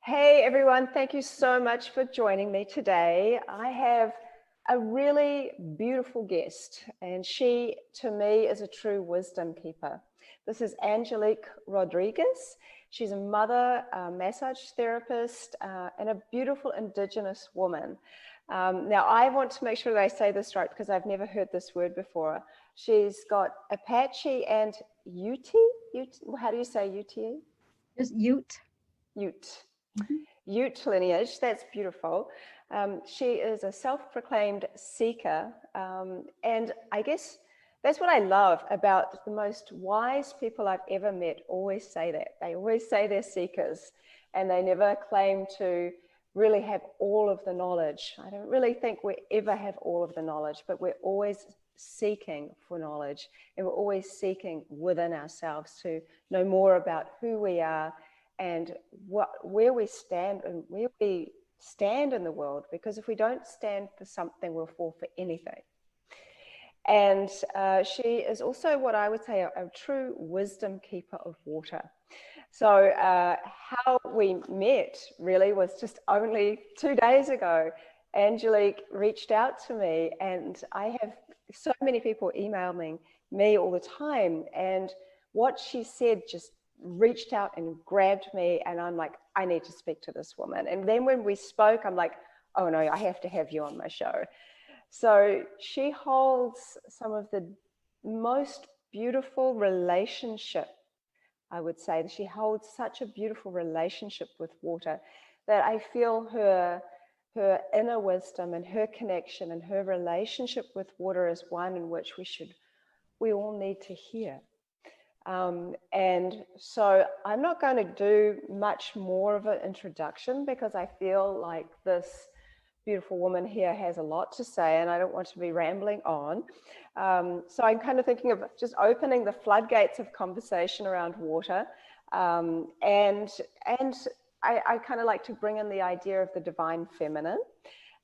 Hey everyone, thank you so much for joining me today. I have a really beautiful guest, and she, to me, is a true wisdom keeper. This is Angelique Rodriguez. She's a mother, a massage therapist, and a beautiful Indigenous woman. Now, I want to make sure that I say this right because I've never heard this word before. She's got Apache and Ute. How do you say Ute? Just Ute. Ute. Mhm. Ute lineage. That's beautiful. She is a self-proclaimed seeker, and I guess that's what I love about the most wise people I've ever met. Always say that they always say they're seekers, and they never claim to really have all of the knowledge. I don't really think we ever have all of the knowledge, but we're always seeking for knowledge, and we're always seeking within ourselves to know more about who we are and where we stand and where we stand in the world, because if we don't stand for something, we'll fall for anything. And she is also what I would say a true wisdom keeper of water. So how we met really was just only 2 days ago. Angelique reached out to me, and I have so many people emailing me all the time, and what she said just reached out and grabbed me, and I'm like, I need to speak to this woman. And then when we spoke, I'm like, oh no, I have to have you on my show. So she holds some of the most beautiful relationship, I would say. She holds such a beautiful relationship with water that I feel her inner wisdom and her connection and her relationship with water is one in which we all need to hear. And so I'm not going to do much more of an introduction because I feel like this beautiful woman here has a lot to say and I don't want to be rambling on. So I'm kind of thinking of just opening the floodgates of conversation around water. And I kind of like to bring in the idea of the divine feminine.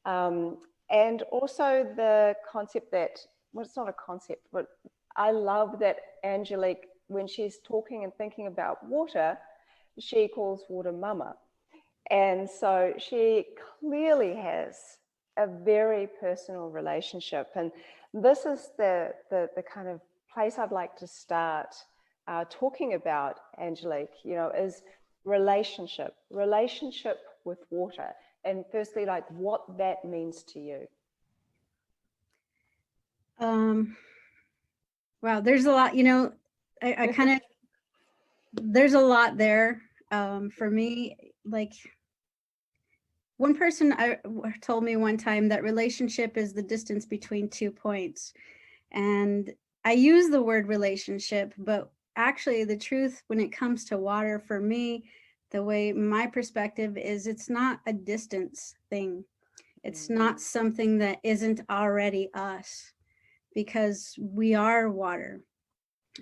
And also the concept that, well, it's not a concept, but I love that Angelique, when she's talking and thinking about water, she calls water mama. And so she clearly has a very personal relationship. And this is the kind of place I'd like to start talking about, Angelique, is relationship with water. And firstly, like what that means to you. Um, wow, there's a lot, I kind of, there's a lot there. For me, like one person told me one time that relationship is the distance between 2 points. And I use the word relationship, but actually the truth when it comes to water for me, the way my perspective is it's not a distance thing. It's not something that isn't already us because we are water.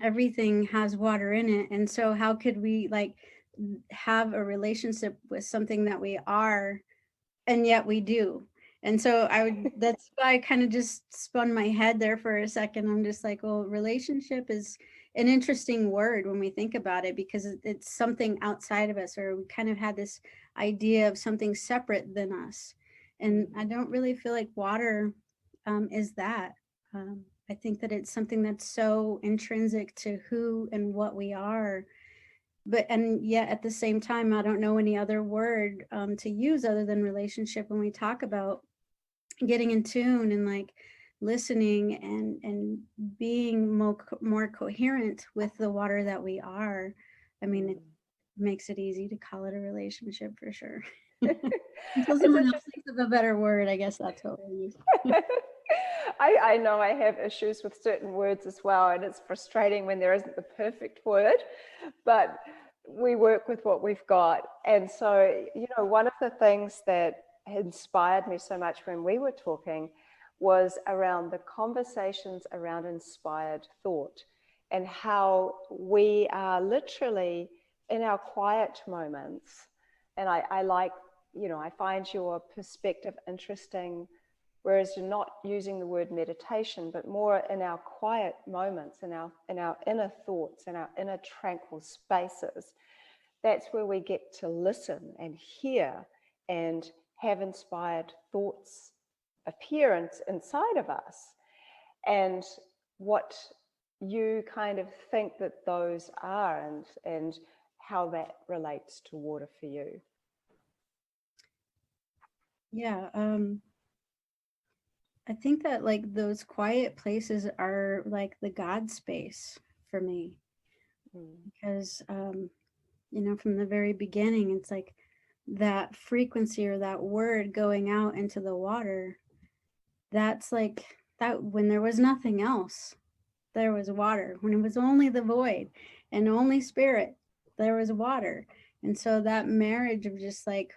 Everything has water in it. And so how could we like have a relationship with something that we are and yet we do? And so that's why I kind of just spun my head there for a second. I'm just like, well, relationship is an interesting word when we think about it because it's something outside of us, or we kind of had this idea of something separate than us. And I don't really feel like water is that. I think that it's something that's so intrinsic to who and what we are, but and yet at the same time I don't know any other word to use other than relationship when we talk about getting in tune and like listening and being more coherent with the water that we are. I mean, it makes it easy to call it a relationship for sure. Until It's someone else interesting. thinks of a better word, I guess that's what we use. I know I have issues with certain words as well, and it's frustrating when there isn't the perfect word, but we work with what we've got. And so, one of the things that inspired me so much when we were talking was around the conversations around inspired thought and how we are literally in our quiet moments. And I like, I find your perspective interesting, whereas you're not using the word meditation, but more in our quiet moments, in our inner thoughts, in our inner tranquil spaces, that's where we get to listen and hear and have inspired thoughts appear inside of us. And what you kind of think that those are, and how that relates to water for you. Yeah, I think that like those quiet places are like the God space for me, because you know, from the very beginning, it's like that frequency or that word going out into the water. That's like that when there was nothing else, there was water. When it was only the void and only spirit, there was water. And so that marriage of just like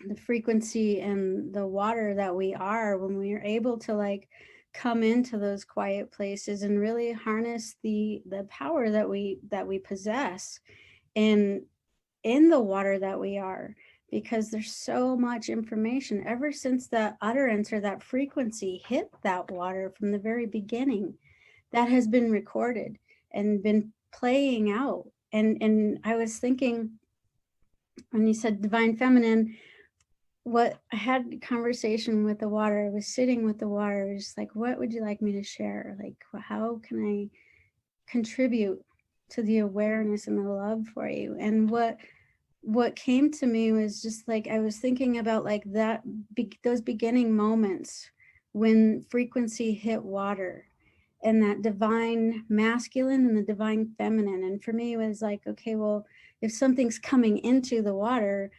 the frequency and the water that we are, when we are able to like come into those quiet places and really harness the power that we possess in the water that we are, because there's so much information ever since that utterance or that frequency hit that water from the very beginning, that has been recorded and been playing out. And I was thinking when you said divine feminine, what I had a conversation with the water, I was sitting with the water, just like, what would you like me to share? Like, how can I contribute to the awareness and the love for you? And what came to me was just like, I was thinking about like that, those beginning moments when frequency hit water, and that divine masculine and the divine feminine. And for me, it was like, okay, well, if something's coming into the water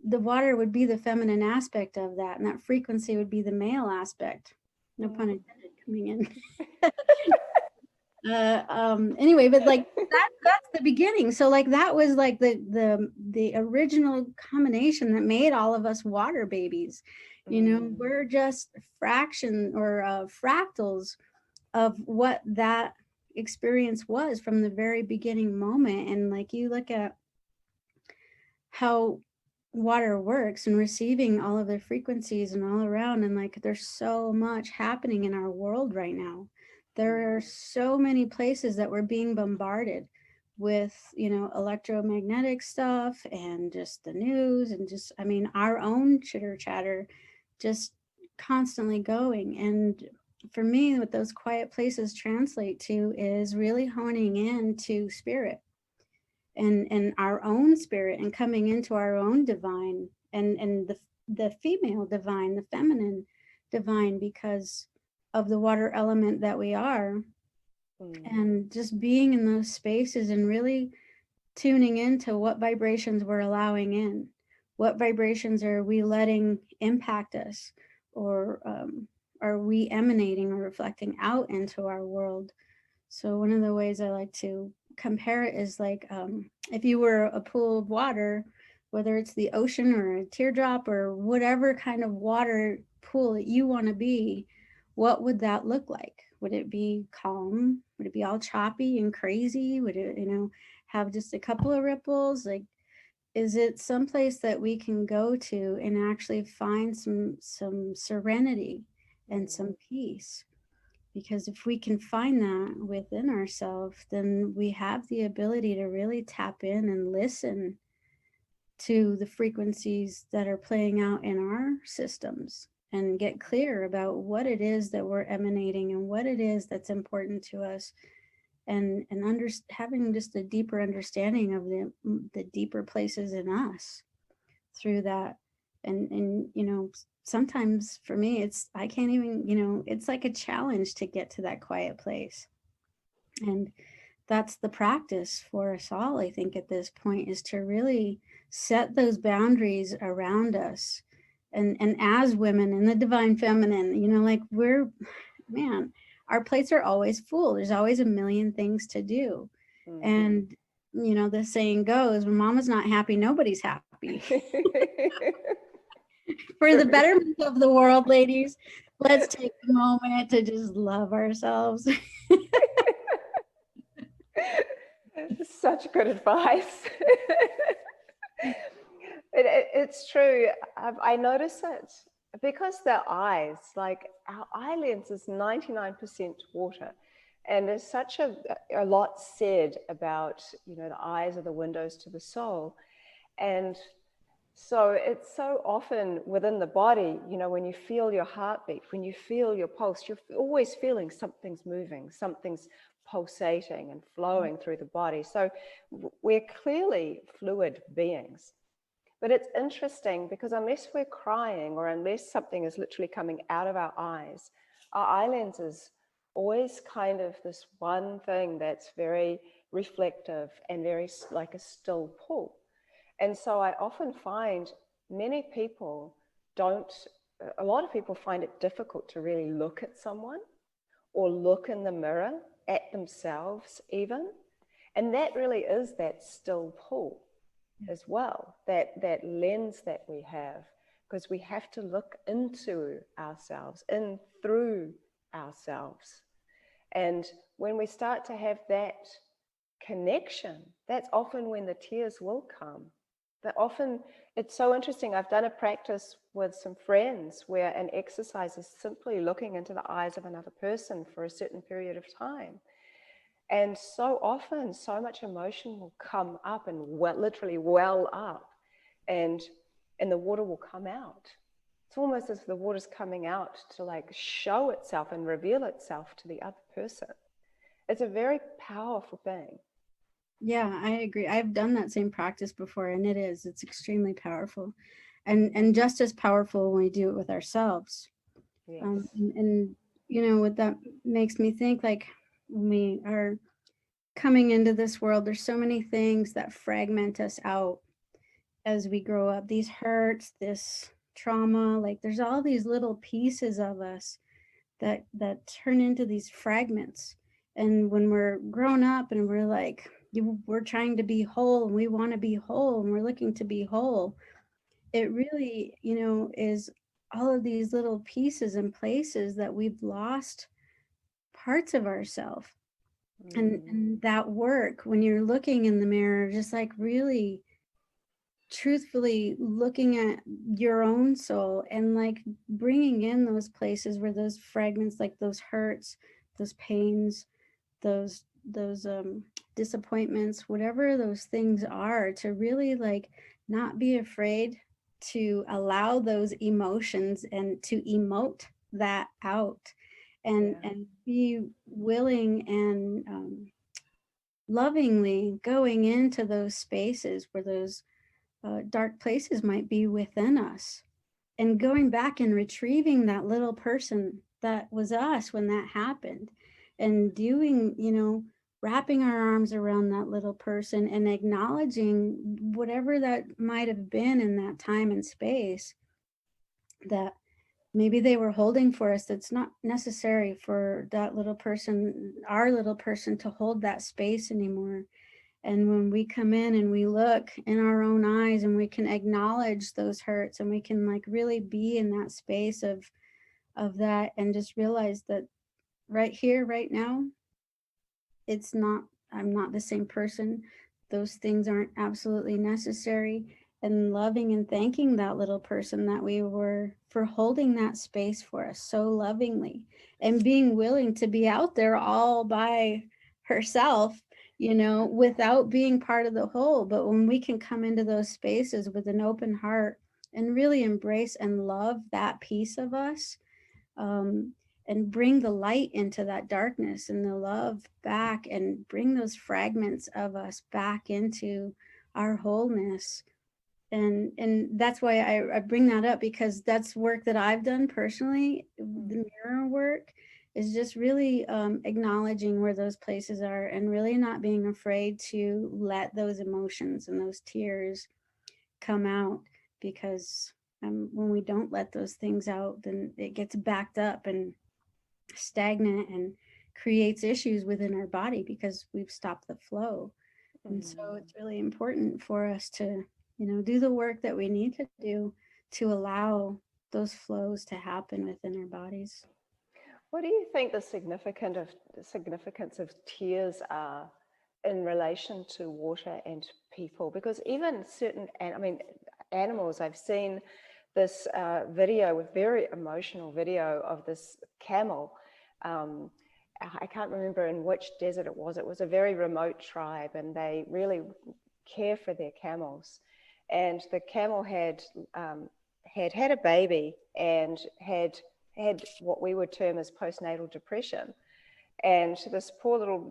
would be the feminine aspect of that, and that frequency would be the male aspect. No pun intended coming in. Anyway, but like that's the beginning. So like that was like the original combination that made all of us water babies. You know, we're just fraction or fractals of what that experience was from the very beginning moment. And like you look at how water works and receiving all of the frequencies and all around, and like there's so much happening in our world right now. There are so many places that we're being bombarded with, you know, electromagnetic stuff and just the news and just, I mean, our own chitter chatter just constantly going. And for me, what those quiet places translate to is really honing in to spirit and our own spirit, and coming into our own divine, and the female divine, the feminine divine, because of the water element that we are. And just being in those spaces and really tuning into what vibrations we're allowing in, what vibrations are we letting impact us, or are we emanating or reflecting out into our world. So one of the ways I like to compare it is like, if you were a pool of water, whether it's the ocean or a teardrop or whatever kind of water pool that you want to be, what would that look like? Would it be calm? Would it be all choppy and crazy? Would it, you know, have just a couple of ripples? Like, is it someplace that we can go to and actually find some serenity and some peace? Because if we can find that within ourselves, then we have the ability to really tap in and listen to the frequencies that are playing out in our systems, and get clear about what it is that we're emanating and what it is that's important to us, and having just a deeper understanding of the deeper places in us through that. And you know, sometimes for me, it's, I can't even, you know, it's like a challenge to get to that quiet place. And that's the practice for us all, I think, at this point, is to really set those boundaries around us. And as women in the divine feminine, you know, like we're, man, our plates are always full. There's always a million things to do. And, you know, the saying goes, when mama's not happy, nobody's happy. For the betterment of the world, ladies, let's take a moment to just love ourselves. Such good advice. It's true. I notice it because the eyes, like our eyelids is 99% water. And there's such a lot said about, the eyes are the windows to the soul. And so it's so often within the body, when you feel your heartbeat, when you feel your pulse, you're always feeling something's moving, something's pulsating and flowing through the body. So we're clearly fluid beings. But it's interesting because unless we're crying or unless something is literally coming out of our eyes, our eye lens is always kind of this one thing that's very reflective and very like a still pull. And so I often find many people a lot of people find it difficult to really look at someone or look in the mirror at themselves even. And that really is that still pull as well, that lens that we have, because we have to look into ourselves, in through ourselves. And when we start to have that connection, that's often when the tears will come. But often, it's so interesting. I've done a practice with some friends where an exercise is simply looking into the eyes of another person for a certain period of time. And so often, so much emotion will come up and literally well up, and the water will come out. It's almost as if the water's coming out to like show itself and reveal itself to the other person. It's a very powerful thing. Yeah, I agree. I've done that same practice before, and it's extremely powerful, and just as powerful when we do it with ourselves. Yes. And what that makes me think, like when we are coming into this world, there's so many things that fragment us out as we grow up. These hurts, this trauma, like there's all these little pieces of us that turn into these fragments. And when we're grown up and we're like, we're trying to be whole and we want to be whole and we're looking to be whole, it really, is all of these little pieces and places that we've lost parts of ourselves. And that work, when you're looking in the mirror, just like really truthfully looking at your own soul and like bringing in those places where those fragments, like those hurts, those pains, those disappointments, whatever those things are, to really like not be afraid to allow those emotions and to emote that out, and be willing and lovingly going into those spaces where those dark places might be within us, and going back and retrieving that little person that was us when that happened, and doing, wrapping our arms around that little person and acknowledging whatever that might have been in that time and space that maybe they were holding for us. That's not necessary for that little person, our little person, to hold that space anymore. And when we come in and we look in our own eyes and we can acknowledge those hurts and we can like really be in that space of that, and just realize that right here, right now, I'm not the same person. Those things aren't absolutely necessary. And loving and thanking that little person that we were for holding that space for us so lovingly, and being willing to be out there all by herself, without being part of the whole. But when we can come into those spaces with an open heart and really embrace and love that piece of us, and bring the light into that darkness and the love back, and bring those fragments of us back into our wholeness. And that's why I bring that up, because that's work that I've done personally. The mirror work is just really acknowledging where those places are, and really not being afraid to let those emotions and those tears come out, because when we don't let those things out, then it gets backed up and stagnant and creates issues within our body because we've stopped the flow. And so it's really important for us to, do the work that we need to do to allow those flows to happen within our bodies. What do you think the significance of tears are in relation to water and people? Because even animals, I've seen this video, with very emotional video of this camel, I can't remember in which desert it was. It was a very remote tribe, and they really care for their camels. And the camel had a baby and had what we would term as postnatal depression. And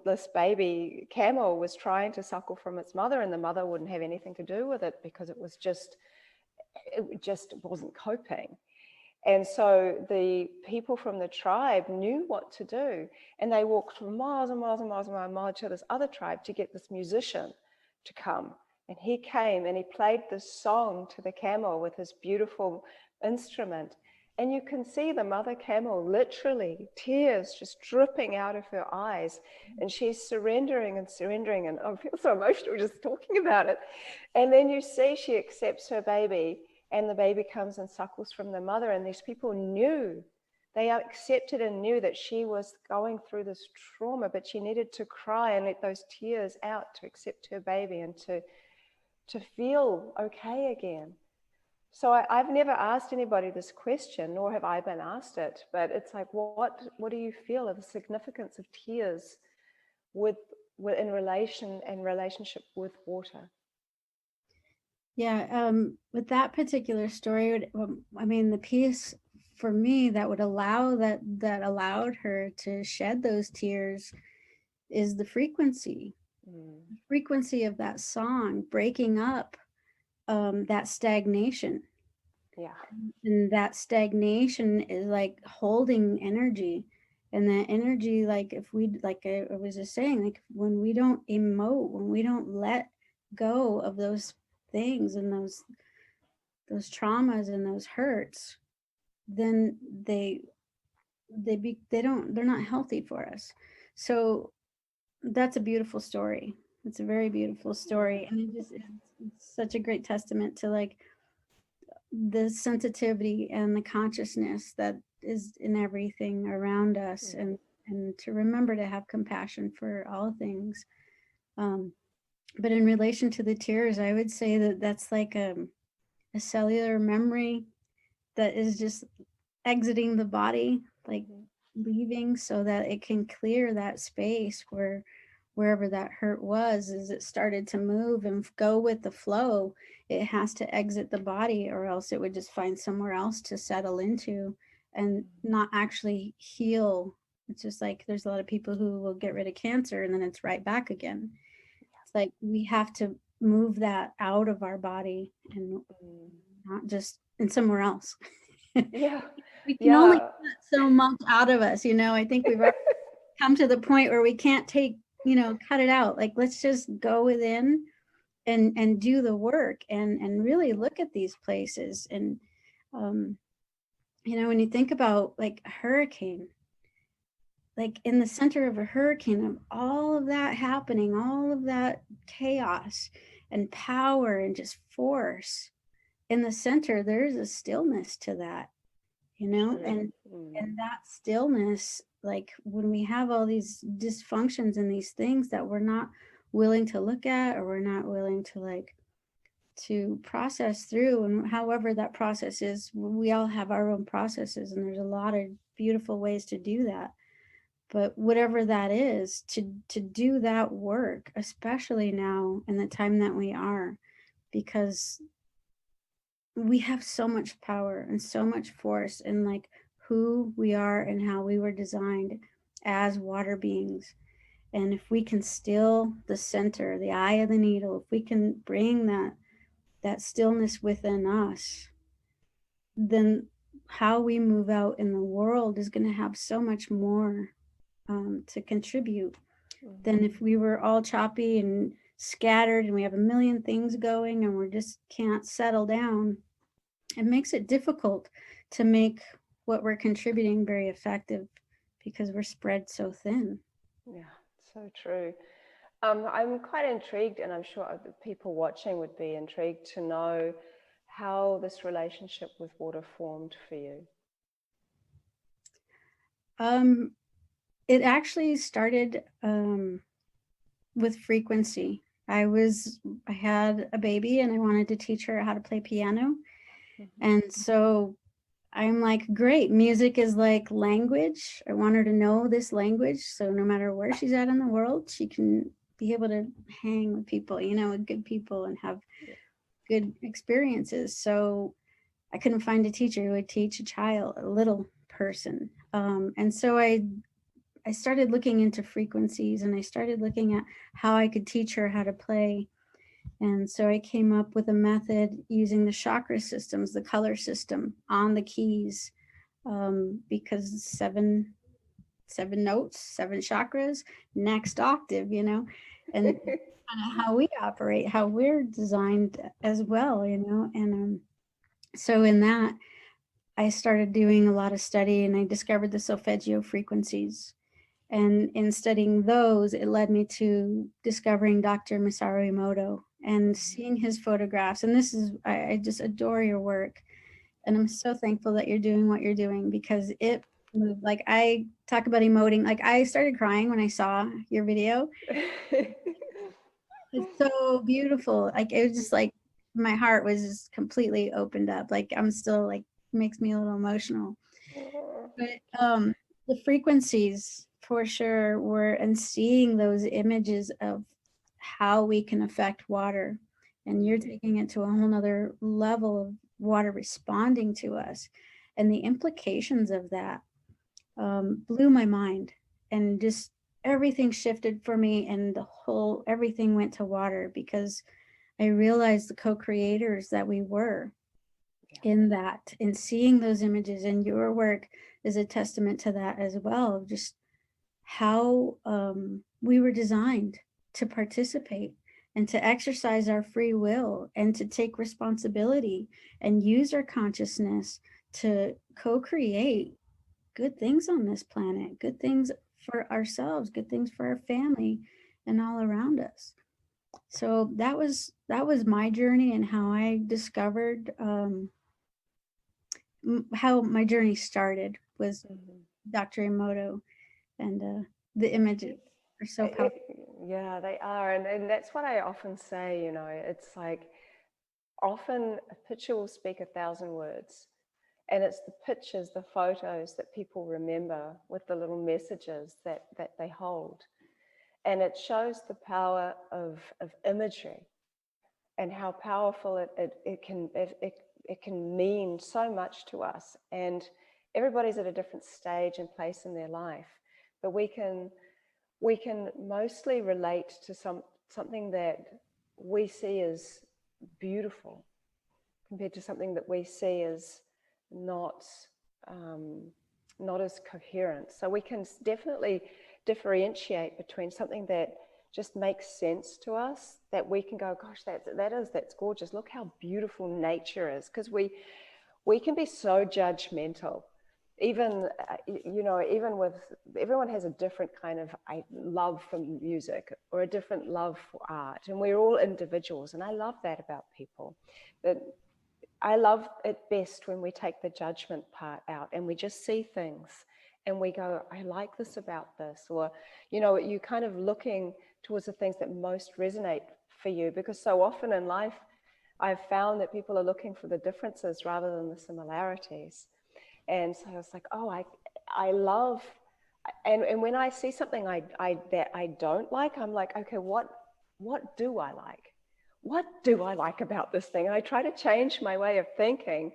this baby camel was trying to suckle from its mother, and the mother wouldn't have anything to do with it because it just wasn't coping. And so the people from the tribe knew what to do, and they walked for miles and miles and miles and miles to this other tribe to get this musician to come. And he came and he played this song to the camel with his beautiful instrument. And you can see the mother camel, literally tears just dripping out of her eyes. And she's surrendering and surrendering. And I feel so emotional just talking about it. And then you see she accepts her baby, and the baby comes and suckles from the mother. And these people knew, they accepted and knew that she was going through this trauma, but she needed to cry and let those tears out to accept her baby and to feel okay again. So I've never asked anybody this question, nor have I been asked it, but it's like, what do you feel of the significance of tears in relationship with water? Yeah, with that particular story, I mean, the piece for me that would that allowed her to shed those tears is the frequency. The frequency of that song breaking up that stagnation. Yeah. And that stagnation is like holding energy. And that energy, like if we, like I was just saying, like when we don't emote, when we don't let go of those things and those traumas and those hurts, then they're not healthy for us. So that's a beautiful story. It's a very beautiful story, and it's such a great testament to like the sensitivity and the consciousness that is in everything around us, and to remember to have compassion for all things. But in relation to the tears, I would say that that's like a cellular memory that is just exiting the body, like leaving, so that it can clear that space wherever that hurt was. As it started to move and go with the flow, it has to exit the body, or else it would just find somewhere else to settle into and not actually heal. It's just like there's a lot of people who will get rid of cancer and then it's right back again. It's like we have to move that out of our body and not just in somewhere else. Yeah. We can only put so much out of us, I think we've come to the point where we can't cut it out. Like, let's just go within and do the work and really look at these places. And when you think about like a hurricane, like in the center of a hurricane, of all of that happening, all of that chaos and power and just force, in the center there's a stillness to that, and that stillness, like when we have all these dysfunctions and these things that we're not willing to look at, or we're not willing to process through, and however that process is, we all have our own processes, and there's a lot of beautiful ways to do that. But whatever that is, to do that work, especially now in the time that we are, because we have so much power and so much force in like who we are and how we were designed as water beings. And if we can still the center, the eye of the needle, if we can bring that stillness within us, then how we move out in the world is going to have so much more to contribute than if we were all choppy and scattered and we have a million things going and we just can't settle down. It makes it difficult to make what we're contributing very effective because we're spread so thin. Yeah, so true. I'm quite intrigued, and I'm sure the people watching would be intrigued to know how this relationship with water formed for you. It actually started with frequency. I had a baby and I wanted to teach her how to play piano. And so I'm like, great, music is like language. I want her to know this language. So no matter where she's at in the world, she can be able to hang with people, you know, with good people and have good experiences. So I couldn't find a teacher who would teach a child, a little person. And so I started looking into frequencies, and I started looking at how I could teach her how to play. And so I came up with a method using the chakra systems, the color system on the keys, because seven notes, seven chakras, next octave, you know, and kind of how we operate, how we're designed as well, you know. And so in that, I started doing a lot of study, and I discovered the solfeggio frequencies. And in studying those, it led me to discovering Dr. Masaru Emoto and seeing his photographs. And this is, I just adore your work. And I'm so thankful that you're doing what you're doing, because it moved. Like, I talk about emoting. Like, I started crying when I saw your video. It's so beautiful. Like, it was just like, my heart was just completely opened up. Like, I'm still like, makes me a little emotional. But the frequencies for sure were, and seeing those images of how we can affect water, and you're taking it to a whole nother level of water responding to us, and the implications of that blew my mind, and just everything shifted for me, and the whole everything went to water, because I realized the co-creators that we were in that, and seeing those images, and your work is a testament to that as well, just how we were designed to participate and to exercise our free will and to take responsibility and use our consciousness to co-create good things on this planet, good things for ourselves, good things for our family and all around us. So that was my journey, and how I discovered how my journey started was Dr. Emoto, and the images are so powerful. Yeah, they are. And that's what I often say, you know, it's like often a picture will speak 1,000 words. And it's the pictures, the photos that people remember with the little messages that they hold. And it shows the power of imagery, and how powerful it can mean so much to us. And everybody's at a different stage and place in their life, but we can mostly relate to something that we see as beautiful compared to something that we see as not not as coherent. So we can definitely differentiate between something that just makes sense to us, that we can go, gosh, that's gorgeous. Look how beautiful nature is. Because we can be so judgmental. Even, you know, even with, everyone has a different kind of love for music or a different love for art. And we're all individuals. And I love that about people. But I love it best when we take the judgment part out and we just see things and we go, I like this about this. Or, you know, you kind of looking towards the things that most resonate for you, because so often in life, I've found that people are looking for the differences rather than the similarities. And so I was like, oh, I love, and when I see something that I don't like, I'm like, okay, what do I like? What do I like about this thing? And I try to change my way of thinking,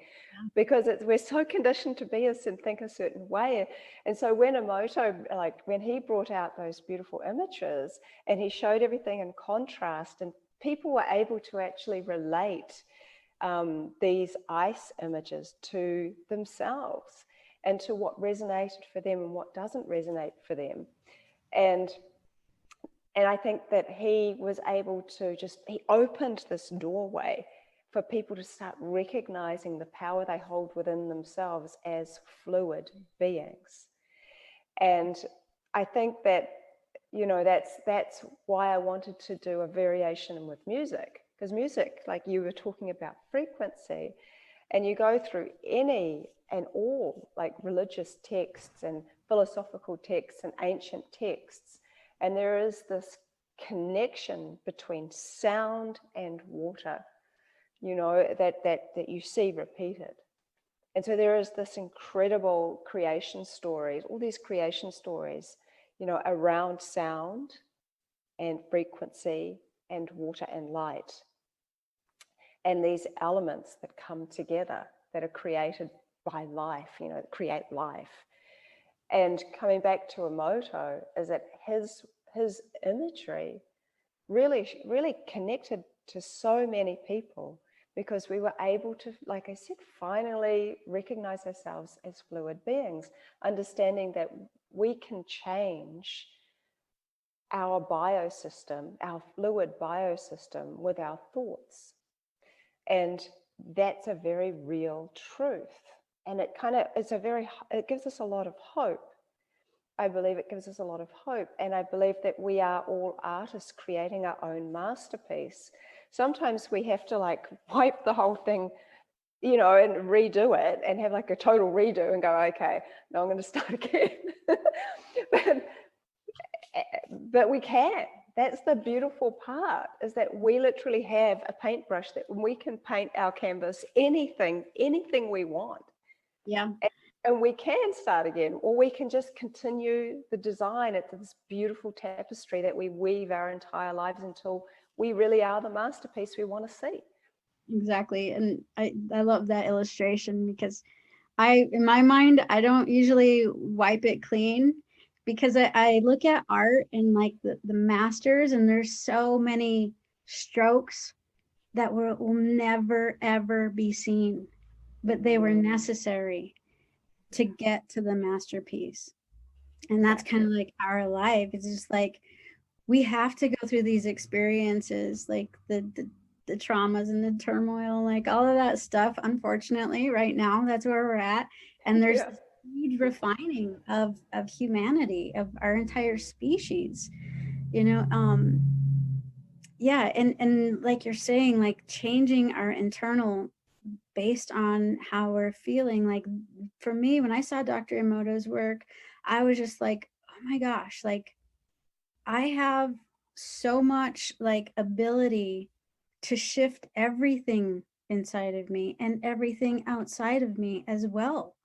because we're so conditioned to be and think a certain way. And so when Emoto, like when he brought out those beautiful images and he showed everything in contrast, and people were able to actually relate these ice images to themselves and to what resonated for them and what doesn't resonate for them. And I think that he was able to he opened this doorway for people to start recognizing the power they hold within themselves as fluid beings. And I think that, you know, that's why I wanted to do a variation with music, because music, like you were talking about frequency, and you go through any and all like religious texts and philosophical texts and ancient texts, and there is this connection between sound and water, you know, that you see repeated. And so there is this incredible creation stories, all these creation stories, you know, around sound and frequency and water and light. And these elements that come together that are created by life, you know, that create life. And coming back to Emoto, is that his imagery really connected to so many people, because we were able to, like I said, finally recognize ourselves as fluid beings, understanding that we can change our biosystem, our fluid biosystem, with our thoughts. And that's a very real truth. And it it gives us a lot of hope. I believe it gives us a lot of hope. And I believe that we are all artists creating our own masterpiece. Sometimes we have to like wipe the whole thing, you know, and redo it and have like a total redo and go, okay, now I'm going to start again. but we can. That's the beautiful part, is that we literally have a paintbrush that we can paint our canvas anything we want. Yeah. And we can start again, or we can just continue the design. It's this beautiful tapestry that we weave our entire lives until we really are the masterpiece we want to see. Exactly. And I love that illustration, because in my mind, I don't usually wipe it clean, because I look at art and like the masters, and there's so many strokes that will never, ever be seen, but they were necessary to get to the masterpiece. And that's kind of like our life. It's just like, we have to go through these experiences, like the traumas and the turmoil, like all of that stuff. Unfortunately, right now, that's where we're at. And there's this huge refining of humanity, of our entire species, you know. Yeah, and like you're saying, like changing our internal based on how we're feeling. Like for me, when I saw Dr. Emoto's work, I was just like, oh my gosh, like I have so much like ability to shift everything inside of me and everything outside of me as well.